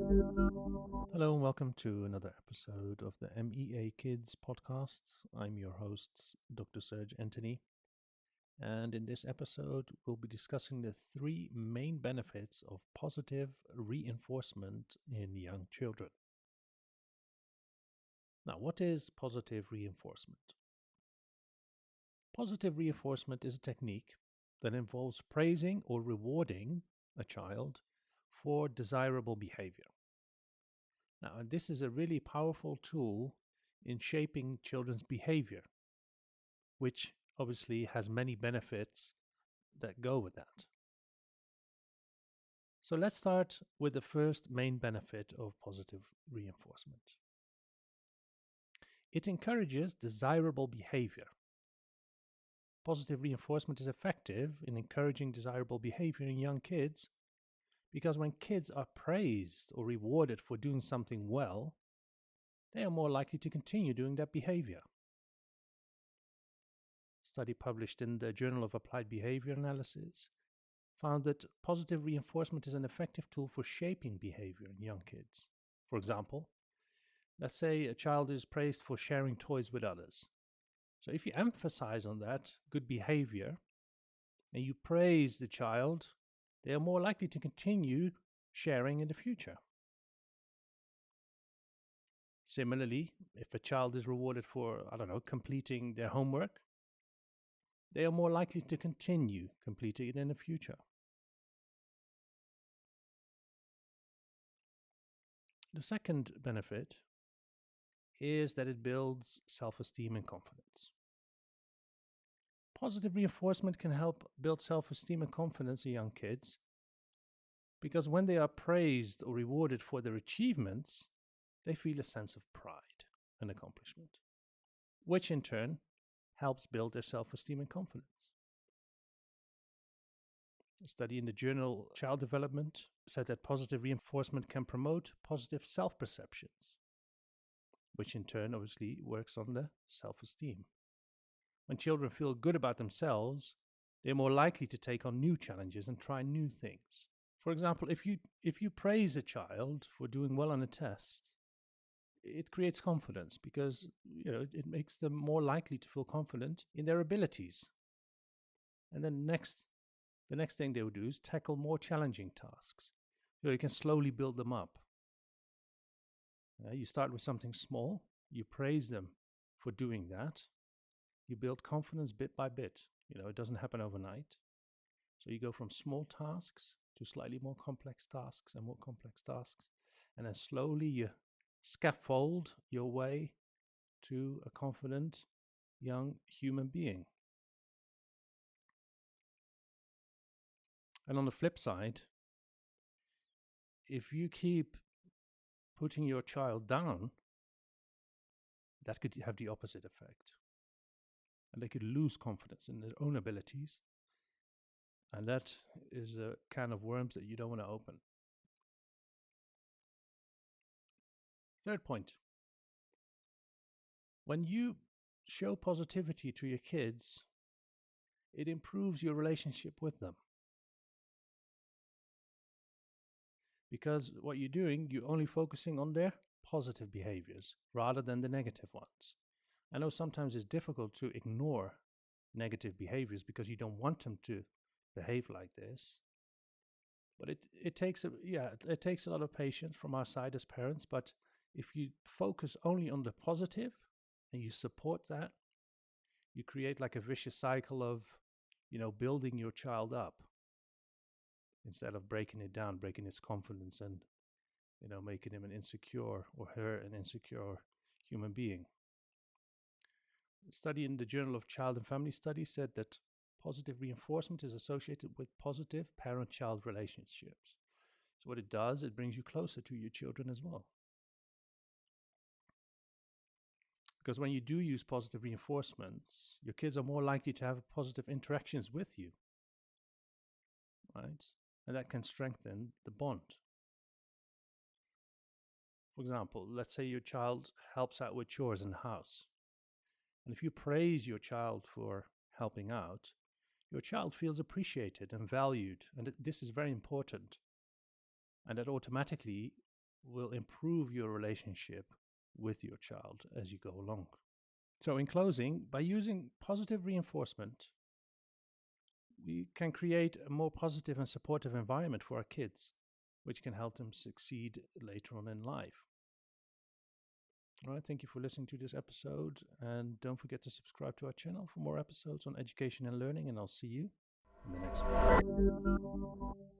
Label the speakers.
Speaker 1: Hello and welcome to another episode of the MEA Kidz podcasts. I'm your host, Dr. Serge Anthony, and in this episode, we'll be discussing the three main benefits of positive reinforcement in young children. Now, what is positive reinforcement? Positive reinforcement is a technique that involves praising or rewarding a child for desirable behavior. Now, this is a really powerful tool in shaping children's behavior, which obviously has many benefits that go with that. So let's start with the first main benefit of positive reinforcement. It encourages desirable behavior. Positive reinforcement is effective in encouraging desirable behavior in young kids because when kids are praised or rewarded for doing something well, they are more likely to continue doing that behavior. A study published in the Journal of Applied Behavior Analysis found that positive reinforcement is an effective tool for shaping behavior in young kids. For example, let's say a child is praised for sharing toys with others. So if you emphasize on that good behavior and you praise the child, they are more likely to continue sharing in the future. Similarly, if a child is rewarded for, completing their homework, they are more likely to continue completing it in the future. The second benefit is that it builds self-esteem and confidence. Positive reinforcement can help build self-esteem and confidence in young kids because when they are praised or rewarded for their achievements, they feel a sense of pride and accomplishment, which in turn helps build their self-esteem and confidence. A study in the journal Child Development said that positive reinforcement can promote positive self-perceptions, which in turn obviously works on the self-esteem. When children feel good about themselves, they're more likely to take on new challenges and try new things. For example, if you praise a child for doing well on a test, it creates confidence because it makes them more likely to feel confident in their abilities. And then the next thing they will do is tackle more challenging tasks. So you can slowly build them up. You start with something small, you praise them for doing that. You build confidence bit by bit. It doesn't happen overnight. So you go from small tasks to slightly more complex tasks and more complex tasks. And then slowly you scaffold your way to a confident young human being. And on the flip side, if you keep putting your child down, that could have the opposite effect. And they could lose confidence in their own abilities. And that is a can of worms that you don't want to open. Third point. When you show positivity to your kids, it improves your relationship with them. Because what you're doing, you're only focusing on their positive behaviors rather than the negative ones. I know sometimes it's difficult to ignore negative behaviors because you don't want them to behave like this. But it takes a lot of patience from our side as parents. But if you focus only on the positive and you support that, you create like a vicious cycle of, building your child up instead of breaking it down, breaking his confidence and, making him an insecure or her an insecure human being. A study in the Journal of Child and Family Studies said that positive reinforcement is associated with positive parent-child relationships. So what it does, it brings you closer to your children as well. Because when you do use positive reinforcements, your kids are more likely to have positive interactions with you, right? And that can strengthen the bond. For example, let's say your child helps out with chores in the house. And if you praise your child for helping out, your child feels appreciated and valued. And this is very important. And that automatically will improve your relationship with your child as you go along. So, in closing, by using positive reinforcement, we can create a more positive and supportive environment for our kids, which can help them succeed later on in life. All right, thank you for listening to this episode. And don't forget to subscribe to our channel for more episodes on education and learning. And I'll see you in the next one.